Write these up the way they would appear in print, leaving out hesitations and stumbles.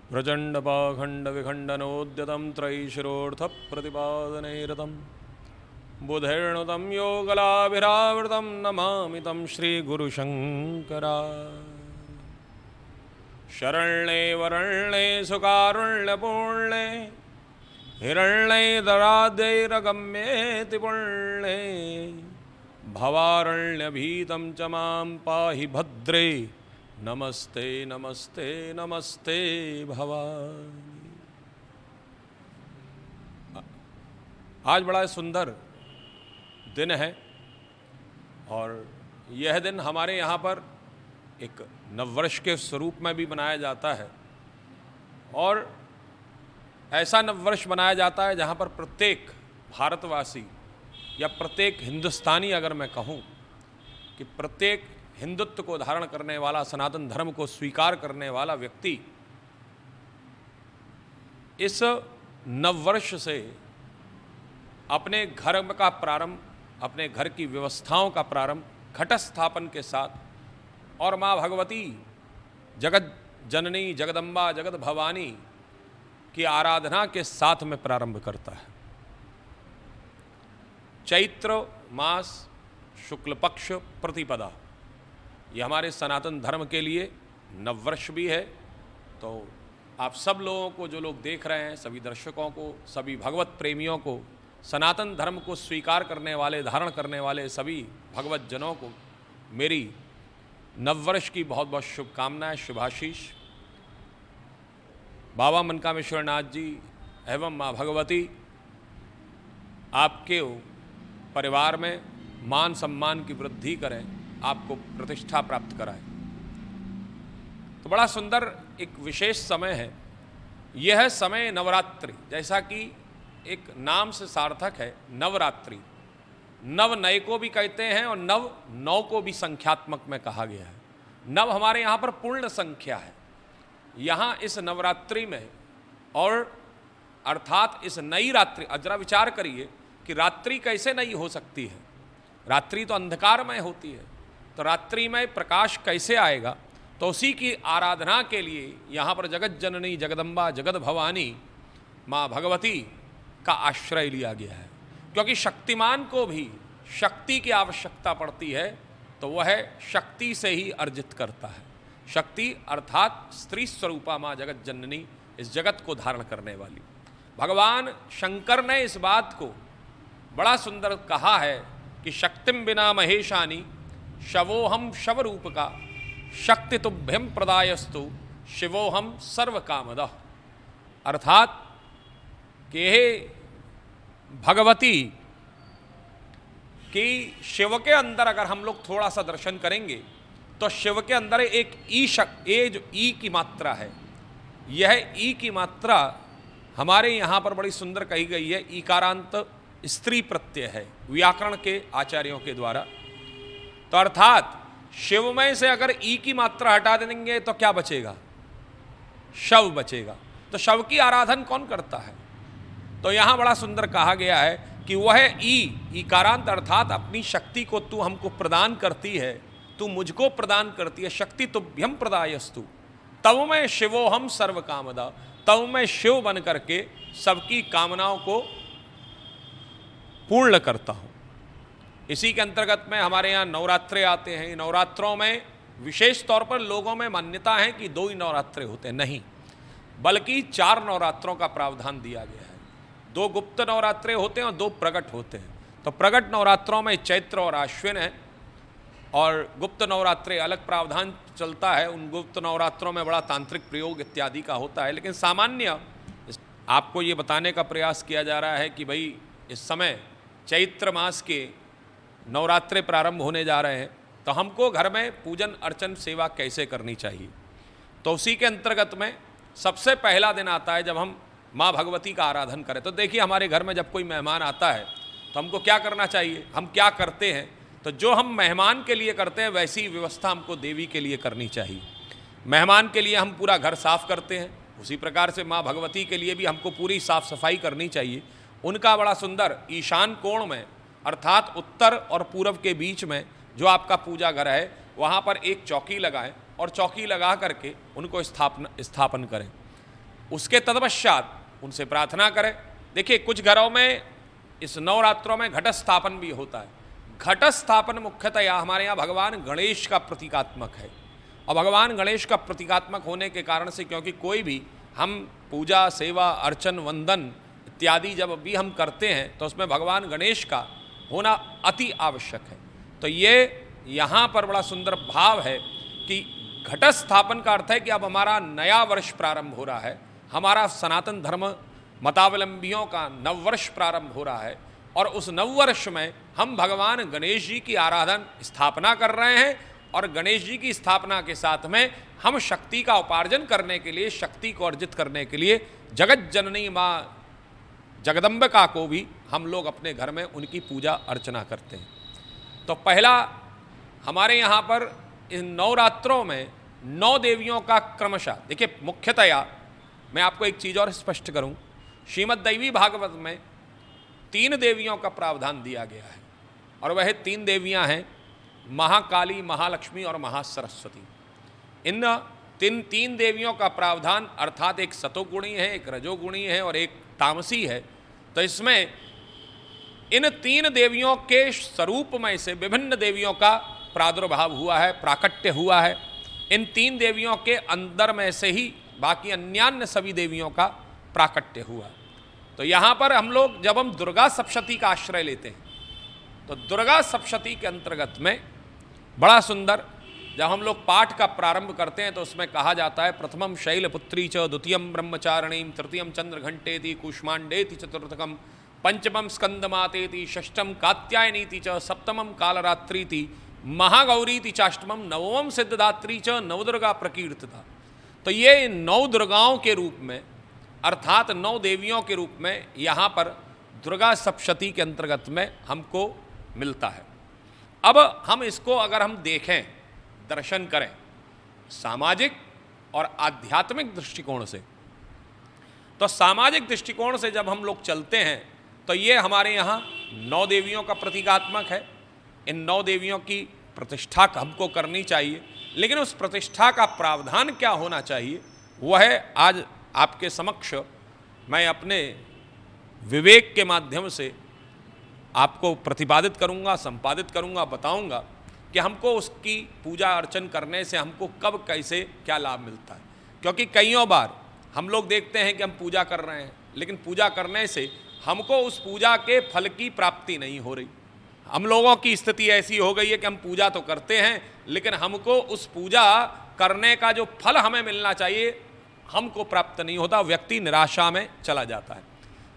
प्रचण्डपाखण्डविखण्डनोद्यतं त्रयीशिरोऽर्थप्रतिपादनैरतं बुधैर्नुतं योगलाभिरावृतं नमामि तं श्रीगुरुशङ्करा। शरण्ये वरण्ये सुकारुण्यपूर्णे हिरण्ये दराद्यैरगम्येति पुण्ये भवारण्यभीतं च मां पाहि भद्रे नमस्ते नमस्ते नमस्ते भवानी। आज बड़ा सुंदर दिन है और यह दिन हमारे यहाँ पर एक नववर्ष के स्वरूप में भी मनाया जाता है और ऐसा नववर्ष मनाया जाता है जहाँ पर प्रत्येक भारतवासी या प्रत्येक हिंदुस्तानी, अगर मैं कहूँ कि प्रत्येक हिंदुत्व को धारण करने वाला, सनातन धर्म को स्वीकार करने वाला व्यक्ति इस नववर्ष से अपने घर का प्रारंभ, अपने घर की व्यवस्थाओं का प्रारंभ घट स्थापन के साथ और माँ भगवती जगत जननी जगदम्बा जगत भवानी की आराधना के साथ में प्रारंभ करता है। चैत्र मास शुक्ल पक्ष प्रतिपदा, ये हमारे सनातन धर्म के लिए नववर्ष भी है। तो आप सब लोगों को, जो लोग देख रहे हैं, सभी दर्शकों को, सभी भगवत प्रेमियों को, सनातन धर्म को स्वीकार करने वाले, धारण करने वाले सभी भगवत जनों को मेरी नववर्ष की बहुत बहुत शुभकामनाएं, शुभाशीष। बाबा मनकामेश्वर नाथ जी एवं माँ भगवती आपके परिवार में मान सम्मान की वृद्धि करें, आपको प्रतिष्ठा प्राप्त कराए। तो बड़ा सुंदर एक विशेष समय है यह समय नवरात्रि, जैसा कि एक नाम से सार्थक है नवरात्रि। नव नए को भी कहते हैं और नव नौ को भी संख्यात्मक में कहा गया है। नव हमारे यहाँ पर पूर्ण संख्या है। यहाँ इस नवरात्रि में और अर्थात इस नई रात्रि, जरा विचार करिए कि रात्रि कैसे नई हो सकती है। रात्रि तो अंधकारमय होती है, तो रात्रि में प्रकाश कैसे आएगा। तो उसी की आराधना के लिए यहाँ पर जगत जननी जगदम्बा जगत भवानी माँ भगवती का आश्रय लिया गया है, क्योंकि शक्तिमान को भी शक्ति की आवश्यकता पड़ती है, तो वह शक्ति से ही अर्जित करता है। शक्ति अर्थात स्त्री स्वरूपा माँ जगत जननी, इस जगत को धारण करने वाली। भगवान शंकर ने इस बात को बड़ा सुंदर कहा है कि शक्तिम बिना महेशानी शवोहम शव रूप का शक्ति तुभ्यम प्रदायस्तु शिवोहम सर्व कामदः। अर्थात कि हे भगवती कि शिव के अंदर अगर हम लोग थोड़ा सा दर्शन करेंगे तो शिव के अंदर एक जो ई की मात्रा है, यह ई की मात्रा हमारे यहाँ पर बड़ी सुंदर कही गई है। ईकारांत स्त्री प्रत्यय है व्याकरण के आचार्यों के द्वारा। तो अर्थात शिवमय से अगर ई की मात्रा हटा देंगे तो क्या बचेगा? शव बचेगा। तो शव की आराधन कौन करता है? तो यहाँ बड़ा सुंदर कहा गया है कि वह ईकारांत अर्थात अपनी शक्ति को तू हमको प्रदान करती है, तू मुझको प्रदान करती है। शक्ति तुभ्यम प्रदायस्तु तब मैं शिवोहम सर्व कामदा, तब मैं शिव बन करके सबकी कामनाओं को पूर्ण करता हूँ। इसी के अंतर्गत में हमारे यहाँ नवरात्रे आते हैं। नवरात्रों में विशेष तौर पर लोगों में मान्यता है कि 2 ही नवरात्रे होते हैं, नहीं बल्कि 4 नवरात्रों का प्रावधान दिया गया है। 2 गुप्त नवरात्रे होते हैं और 2 प्रकट होते हैं। तो प्रकट नवरात्रों में चैत्र और आश्विन है और गुप्त नवरात्रे अलग प्रावधान चलता है। उन गुप्त नवरात्रों में बड़ा तांत्रिक प्रयोग इत्यादि का होता है। लेकिन सामान्य आपको ये बताने का प्रयास किया जा रहा है कि भाई इस समय चैत्र मास के नवरात्रे प्रारंभ होने जा रहे हैं, तो हमको घर में पूजन अर्चन सेवा कैसे करनी चाहिए। तो उसी के अंतर्गत में सबसे पहला दिन आता है जब हम माँ भगवती का आराधन करें। तो देखिए हमारे घर में जब कोई मेहमान आता है तो हमको क्या करना चाहिए, हम क्या करते हैं। तो जो हम मेहमान के लिए करते हैं वैसी व्यवस्था हमको देवी के लिए करनी चाहिए। मेहमान के लिए हम पूरा घर साफ करते हैं, उसी प्रकार से माँ भगवती के लिए भी हमको पूरी साफ सफाई करनी चाहिए। उनका बड़ा सुंदर ईशान कोण में अर्थात उत्तर और पूर्व के बीच में जो आपका पूजा घर है वहाँ पर एक चौकी लगाएं और चौकी लगा करके उनको स्थापन करें। उसके तत्पश्चात उनसे प्रार्थना करें। देखिए कुछ घरों में इस नवरात्रों में घट स्थापन भी होता है। घट स्थापन मुख्यतया हमारे यहाँ भगवान गणेश का प्रतीकात्मक है, और भगवान गणेश का प्रतीकात्मक होने के कारण से, क्योंकि कोई भी हम पूजा सेवा अर्चन वंदन इत्यादि जब भी हम करते हैं तो उसमें भगवान गणेश का होना अति आवश्यक है। तो ये यहाँ पर बड़ा सुंदर भाव है कि घट स्थापन का अर्थ है कि अब हमारा नया वर्ष प्रारंभ हो रहा है, हमारा सनातन धर्म मतावलंबियों का नववर्ष प्रारंभ हो रहा है, और उस नववर्ष में हम भगवान गणेश जी की आराधन स्थापना कर रहे हैं, और गणेश जी की स्थापना के साथ में हम शक्ति का उपार्जन करने के लिए, शक्ति को अर्जित करने के लिए जगत जननी माँ जगदम्बिका को भी हम लोग अपने घर में उनकी पूजा अर्चना करते हैं। तो पहला हमारे यहाँ पर इन नवरात्रों में 9 देवियों का क्रमशः, देखिए मुख्यतया मैं आपको एक चीज़ और स्पष्ट करूं, श्रीमद् दैवी भागवत में 3 देवियों का प्रावधान दिया गया है, और वह 3 देवियां हैं महाकाली, महालक्ष्मी और महासरस्वती। इन 3 देवियों का प्रावधान अर्थात एक सतोगुणी है, एक रजोगुणी है और एक तामसी है। तो इसमें इन 3 देवियों के स्वरूप में से विभिन्न देवियों का प्रादुर्भाव हुआ है, प्राकट्य हुआ है। इन 3 देवियों के अंदर में से ही बाकी अन्यान्य सभी देवियों का प्राकट्य हुआ। तो यहाँ पर हम लोग जब हम दुर्गा सप्तशती का आश्रय लेते हैं तो दुर्गा सप्तशती के अंतर्गत में बड़ा सुंदर जब हम लोग पाठ का प्रारंभ करते हैं तो उसमें कहा जाता है प्रथमम शैलपुत्री च, द्वितीयम ब्रह्मचारिणीम, तृतीयम चंद्रघंटेति, कूष्मांडेति, चतुर्थकम पंचमम स्कंदमातेति, षष्ठम कात्यायनीति च, सप्तमम कालरात्रीति, महागौरीति चाष्टमम, नवमम सिद्धदात्री च, नवदुर्गा प्रकीर्तिता। तो ये 9 दुर्गाओं के रूप में अर्थात 9 देवियों के रूप में यहाँ पर दुर्गा सप्तशती के अंतर्गत में हमको मिलता है। अब हम इसको अगर हम देखें, दर्शन करें सामाजिक और आध्यात्मिक दृष्टिकोण से, तो सामाजिक दृष्टिकोण से जब हम लोग चलते हैं तो ये हमारे यहाँ 9 देवियों का प्रतीकात्मक है। इन 9 देवियों की प्रतिष्ठा हमको करनी चाहिए, लेकिन उस प्रतिष्ठा का प्रावधान क्या होना चाहिए वह आज आपके समक्ष मैं अपने विवेक के माध्यम से आपको प्रतिपादित करूंगा, संपादित करूंगा, बताऊंगा कि हमको उसकी पूजा अर्चन करने से हमको कब कैसे क्या लाभ मिलता है। क्योंकि कईयों बार हम लोग देखते हैं कि हम पूजा कर रहे हैं, लेकिन पूजा करने से हमको उस पूजा के फल की प्राप्ति नहीं हो रही। हम लोगों की स्थिति ऐसी हो गई है कि हम पूजा तो करते हैं, लेकिन हमको उस पूजा करने का जो फल हमें मिलना चाहिए हमको प्राप्त नहीं होता, व्यक्ति निराशा में चला जाता है।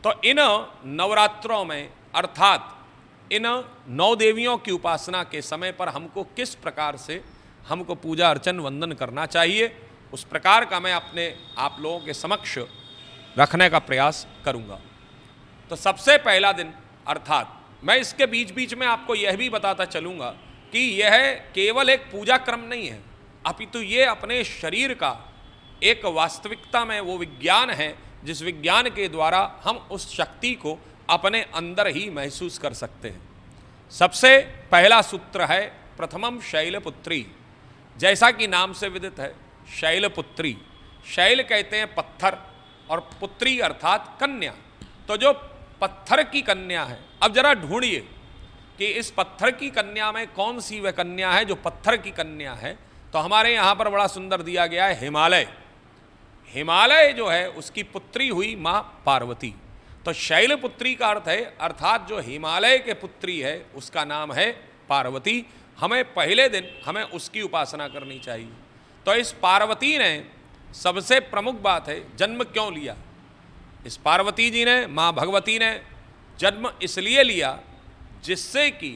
तो इन नवरात्रों में अर्थात इन 9 देवियों की उपासना के समय पर हमको किस प्रकार से हमको पूजा अर्चन वंदन करना चाहिए, उस प्रकार का मैं अपने आप लोगों के समक्ष रखने का प्रयास करूंगा। तो सबसे पहला दिन अर्थात मैं इसके बीच बीच में आपको यह भी बताता चलूंगा कि यह केवल एक पूजा क्रम नहीं है, अपितु ये अपने शरीर का एक वास्तविकता में वो विज्ञान है जिस विज्ञान के द्वारा हम उस शक्ति को अपने अंदर ही महसूस कर सकते हैं। सबसे पहला सूत्र है प्रथमम शैलपुत्री। जैसा कि नाम से विदित है शैलपुत्री, शैल कहते हैं पत्थर और पुत्री अर्थात कन्या। तो जो पत्थर की कन्या है, अब जरा ढूंढिए कि इस पत्थर की कन्या में कौन सी वह कन्या है जो पत्थर की कन्या है। तो हमारे यहाँ पर बड़ा सुंदर दिया गया है हिमालय। हिमालय जो है उसकी पुत्री हुई माँ पार्वती। तो शैलपुत्री का अर्थ है अर्थात जो हिमालय के पुत्री है उसका नाम है पार्वती। हमें पहले दिन हमें उसकी उपासना करनी चाहिए। तो इस पार्वती ने सबसे प्रमुख बात है जन्म क्यों लिया। इस पार्वती जी ने, माँ भगवती ने जन्म इसलिए लिया जिससे कि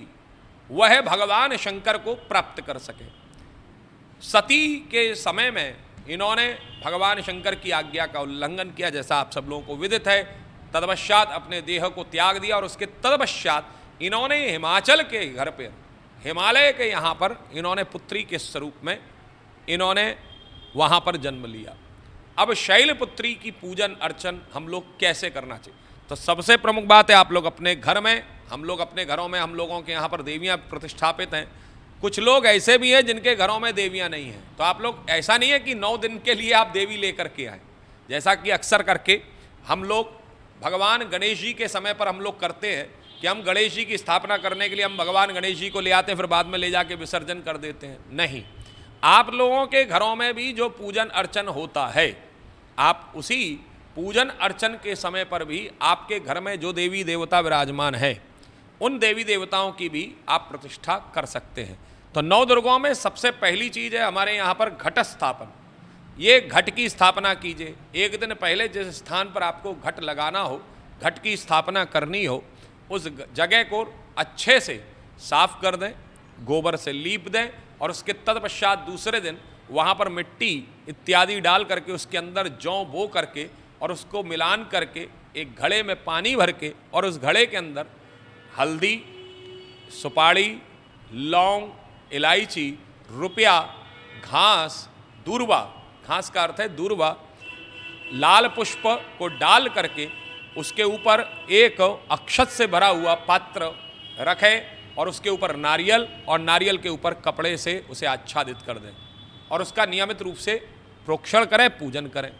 वह भगवान शंकर को प्राप्त कर सके। सती के समय में इन्होंने भगवान शंकर की आज्ञा का उल्लंघन किया, जैसा आप सब लोगों को विदित है। तदपश्चात अपने देह को त्याग दिया और उसके तदपश्चात इन्होंने हिमाचल के घर पर, हिमालय के यहाँ पर इन्होंने पुत्री के स्वरूप में इन्होंने वहाँ पर जन्म लिया। अब शैलपुत्री की पूजन अर्चन हम लोग कैसे करना चाहिए। तो सबसे प्रमुख बात है आप लोग अपने घर में, हम लोग अपने घरों में, हम लोगों के यहाँ पर देवियाँ प्रतिष्ठापित हैं। कुछ लोग ऐसे भी हैं जिनके घरों में देवियाँ नहीं हैं। तो आप लोग, ऐसा नहीं है कि 9 दिन के लिए आप देवी लेकर के आए। जैसा कि अक्सर करके हम लोग भगवान गणेश जी के समय पर हम लोग करते हैं कि हम गणेश जी की स्थापना करने के लिए हम भगवान गणेश जी को ले आते हैं, फिर बाद में ले जाके विसर्जन कर देते हैं। नहीं, आप लोगों के घरों में भी जो पूजन अर्चन होता है, आप उसी पूजन अर्चन के समय पर भी आपके घर में जो देवी देवता विराजमान है उन देवी देवताओं की भी आप प्रतिष्ठा कर सकते हैं। तो नौ दुर्गाओं में सबसे पहली चीज़ है हमारे यहाँ पर घट स्थापन। ये घट की स्थापना कीजिए। एक दिन पहले जिस स्थान पर आपको घट लगाना हो, घट की स्थापना करनी हो, उस जगह को अच्छे से साफ कर दें, गोबर से लीप दें और उसके तत्पश्चात दूसरे दिन वहाँ पर मिट्टी इत्यादि डाल करके उसके अंदर जौ बो करके और उसको मिलान करके एक घड़े में पानी भर के और उस घड़े के अंदर हल्दी, सुपारी, लौंग, इलायची, रुपया, घास, दूर्वा, घास का अर्थ है दूर्वा, लाल पुष्प को डाल करके उसके ऊपर एक अक्षत से भरा हुआ पात्र रखें और उसके ऊपर नारियल और नारियल के ऊपर कपड़े से उसे आच्छादित कर दें और उसका नियमित रूप से प्रोक्षण करें, पूजन करें।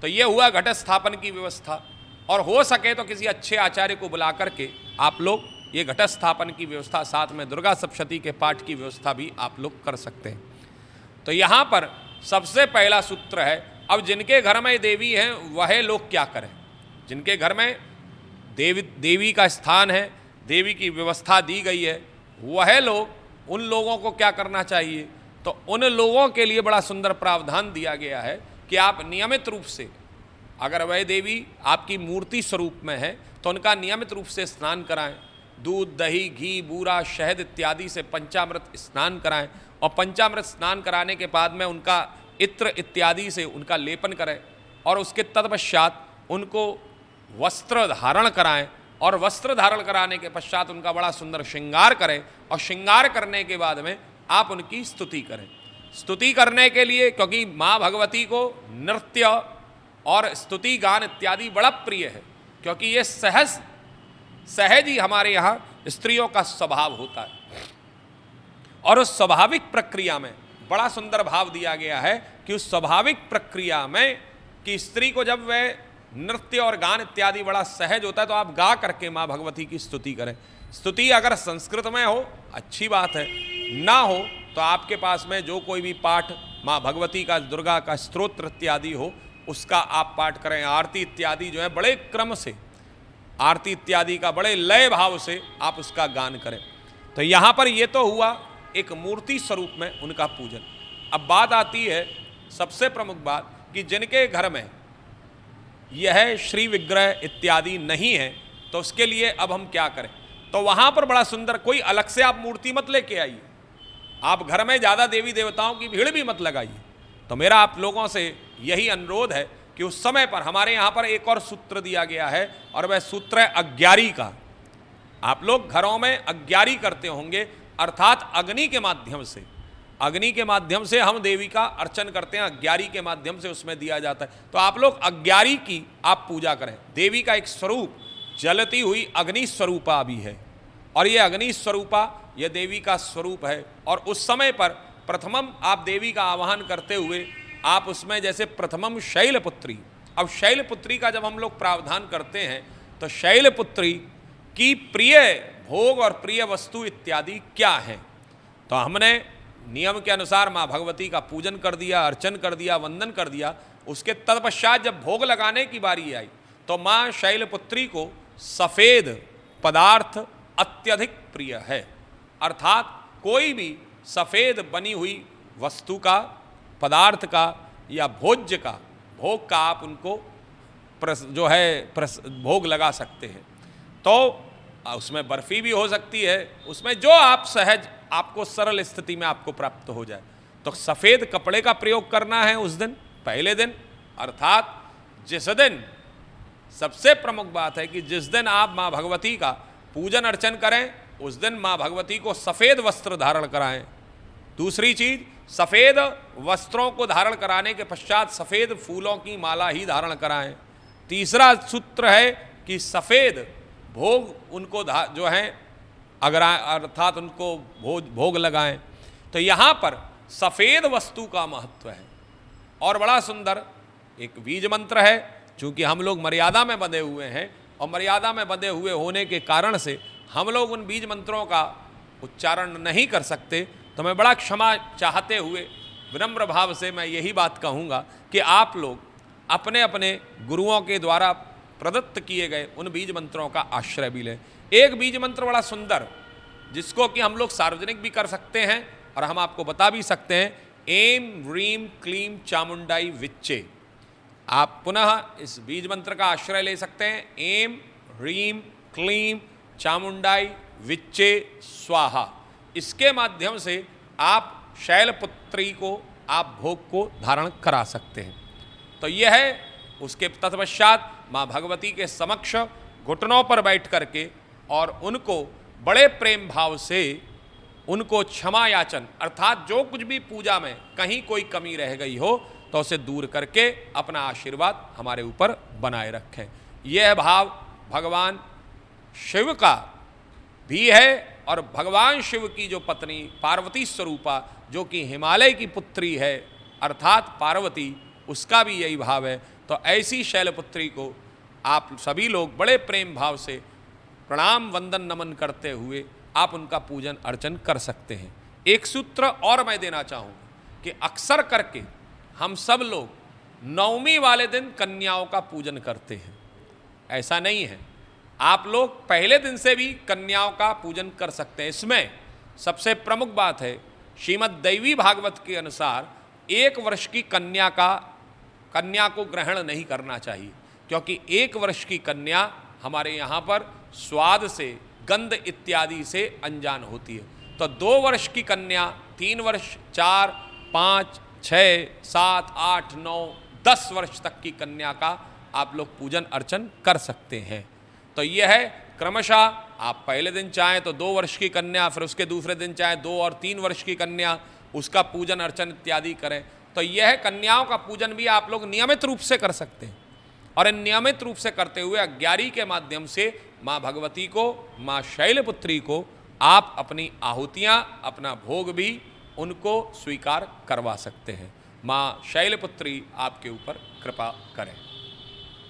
तो ये हुआ घट स्थापन की व्यवस्था। और हो सके तो किसी अच्छे आचार्य को बुला करके आप लोग ये घट स्थापन की व्यवस्था, साथ में दुर्गा सप्तशती के पाठ की व्यवस्था भी आप लोग कर सकते हैं। तो यहाँ पर सबसे पहला सूत्र है, अब जिनके घर में देवी हैं वह लोग क्या करें। जिनके घर में देवी का स्थान है, देवी की व्यवस्था दी गई है, वह लोग, उन लोगों को क्या करना चाहिए। तो उन लोगों के लिए बड़ा सुंदर प्रावधान दिया गया है कि आप नियमित रूप से, अगर वह देवी आपकी मूर्ति स्वरूप में है तो उनका नियमित रूप से स्नान कराएं। दूध, दही, घी, बूरा, शहद इत्यादि से पंचामृत स्नान कराएं और पंचामृत स्नान कराने के बाद में उनका इत्र इत्यादि से उनका लेपन करें और उसके तत्पश्चात उनको वस्त्र धारण कराएं और वस्त्र धारण कराने के पश्चात उनका बड़ा सुंदर श्रृंगार करें और श्रृंगार करने के बाद में आप उनकी स्तुति करें। स्तुति करने के लिए, क्योंकि माँ भगवती को नृत्य और स्तुति गान इत्यादि बड़ा प्रिय है, क्योंकि ये सहज ही हमारे यहाँ स्त्रियों का स्वभाव होता है। और उस स्वाभाविक प्रक्रिया में बड़ा सुंदर भाव दिया गया है कि उस स्वाभाविक प्रक्रिया में कि स्त्री को जब वह नृत्य और गान इत्यादि बड़ा सहज होता है तो आप गा करके माँ भगवती की स्तुति करें। स्तुति अगर संस्कृत में हो अच्छी बात है, ना हो तो आपके पास में जो कोई भी पाठ माँ भगवती का, दुर्गा का स्तोत्र इत्यादि हो उसका आप पाठ करें। आरती इत्यादि जो है बड़े क्रम से, आरती इत्यादि का बड़े लय भाव से आप उसका गान करें। तो यहाँ पर ये तो हुआ एक मूर्ति स्वरूप में उनका पूजन। अब बात आती है सबसे प्रमुख बात कि जिनके घर में यह श्री विग्रह इत्यादि नहीं है तो उसके लिए अब हम क्या करें। तो वहाँ पर बड़ा सुंदर, कोई अलग से आप मूर्ति मत लेके आइए, आप घर में ज़्यादा देवी देवताओं की भीड़ भी मत लगाइए। तो मेरा आप लोगों से यही अनुरोध है कि उस समय पर हमारे यहाँ पर एक और सूत्र दिया गया है और वह सूत्र है अग्यारी का। आप लोग घरों में अग्यारी करते होंगे, अर्थात अग्नि के माध्यम से, अग्नि के माध्यम से हम देवी का अर्चन करते हैं, अग्यारी के माध्यम से उसमें दिया जाता है। तो आप लोग अग्यारी की आप पूजा करें। देवी का एक स्वरूप जलती हुई अग्नि स्वरूपा भी है और ये अग्नि स्वरूपा यह देवी का स्वरूप है। और उस समय पर प्रथमम आप देवी का आवाहन करते हुए आप उसमें जैसे प्रथमम शैलपुत्री, अब शैलपुत्री का जब हम लोग प्रावधान करते हैं तो शैलपुत्री की प्रिय भोग और प्रिय वस्तु इत्यादि क्या हैं। तो हमने नियम के अनुसार माँ भगवती का पूजन कर दिया, अर्चन कर दिया, वंदन कर दिया। उसके तत्पश्चात जब भोग लगाने की बारी आई तो माँ शैलपुत्री को सफ़ेद पदार्थ अत्यधिक प्रिय है, अर्थात कोई भी सफ़ेद बनी हुई वस्तु का, पदार्थ का या भोज्य का, भोग का आप उनको भोग लगा सकते हैं। तो उसमें बर्फ़ी भी हो सकती है, उसमें जो आप सहज, आपको सरल स्थिति में आपको प्राप्त हो जाए। तो सफ़ेद कपड़े का प्रयोग करना है उस दिन, पहले दिन, अर्थात जिस दिन, सबसे प्रमुख बात है कि जिस दिन आप माँ भगवती का पूजन अर्चन करें उस दिन माँ भगवती को सफ़ेद वस्त्र धारण कराएं। दूसरी चीज़, सफ़ेद वस्त्रों को धारण कराने के पश्चात सफ़ेद फूलों की माला ही धारण कराएं। तीसरा सूत्र है कि सफ़ेद भोग उनको जो है अर्थात उनको भोग लगाएं। तो यहाँ पर सफ़ेद वस्तु का महत्व है और बड़ा सुंदर एक बीज मंत्र है। चूंकि हम लोग मर्यादा में बंधे हुए हैं और मर्यादा में बंधे हुए होने के कारण से हम लोग उन बीज मंत्रों का उच्चारण नहीं कर सकते, तो मैं बड़ा क्षमा चाहते हुए विनम्र भाव से मैं यही बात कहूँगा कि आप लोग अपने अपने गुरुओं के द्वारा प्रदत्त किए गए उन बीज मंत्रों का आश्रय भी लें। एक बीज मंत्र बड़ा सुंदर, जिसको कि हम लोग सार्वजनिक भी कर सकते हैं और हम आपको बता भी सकते हैं, एम ह्रीम क्लीम चामुंडाई विच्चे। आप पुनः इस बीज मंत्र का आश्रय ले सकते हैं, एम ह्रीम क्लीम चामुंडाई विच्चे स्वाहा। इसके माध्यम से आप शैलपुत्री को आप भोग को धारण करा सकते हैं। तो यह है, उसके तत्पश्चात माँ भगवती के समक्ष घुटनों पर बैठ करके और उनको बड़े प्रेम भाव से उनको क्षमा याचन, अर्थात जो कुछ भी पूजा में कहीं कोई कमी रह गई हो तो उसे दूर करके अपना आशीर्वाद हमारे ऊपर बनाए रखें। यह भाव भगवान शिव का भी है और भगवान शिव की जो पत्नी पार्वती स्वरूपा, जो कि हिमालय की पुत्री है अर्थात पार्वती, उसका भी यही भाव है। तो ऐसी शैलपुत्री को आप सभी लोग बड़े प्रेम भाव से प्रणाम वंदन नमन करते हुए आप उनका पूजन अर्चन कर सकते हैं। एक सूत्र और मैं देना चाहूँगा कि अक्सर करके हम सब लोग नवमी वाले दिन कन्याओं का पूजन करते हैं। ऐसा नहीं है, आप लोग पहले दिन से भी कन्याओं का पूजन कर सकते हैं। इसमें सबसे प्रमुख बात है, श्रीमद् दैवी भागवत के अनुसार 1 वर्ष की कन्या को ग्रहण नहीं करना चाहिए, क्योंकि 1 वर्ष की कन्या हमारे यहाँ पर स्वाद से, गंध इत्यादि से अनजान होती है। तो 2 वर्ष की कन्या, 3 वर्ष, 4, 5, 6, 7, 8, 9, 10 वर्ष तक की कन्या का आप लोग पूजन अर्चन कर सकते हैं। तो यह है क्रमशः, आप पहले दिन चाहें तो 2 वर्ष की कन्या, फिर उसके दूसरे दिन चाहें 2 और 3 वर्ष की कन्या, उसका पूजन अर्चन इत्यादि करें। तो यह कन्याओं का पूजन भी आप लोग नियमित रूप से कर सकते हैं। और इन नियमित रूप से करते हुए अग्यारी के माध्यम से माँ भगवती को, माँ शैलपुत्री को आप अपनी आहुतियाँ, अपना भोग भी उनको स्वीकार करवा सकते हैं। माँ शैलपुत्री आपके ऊपर कृपा करें।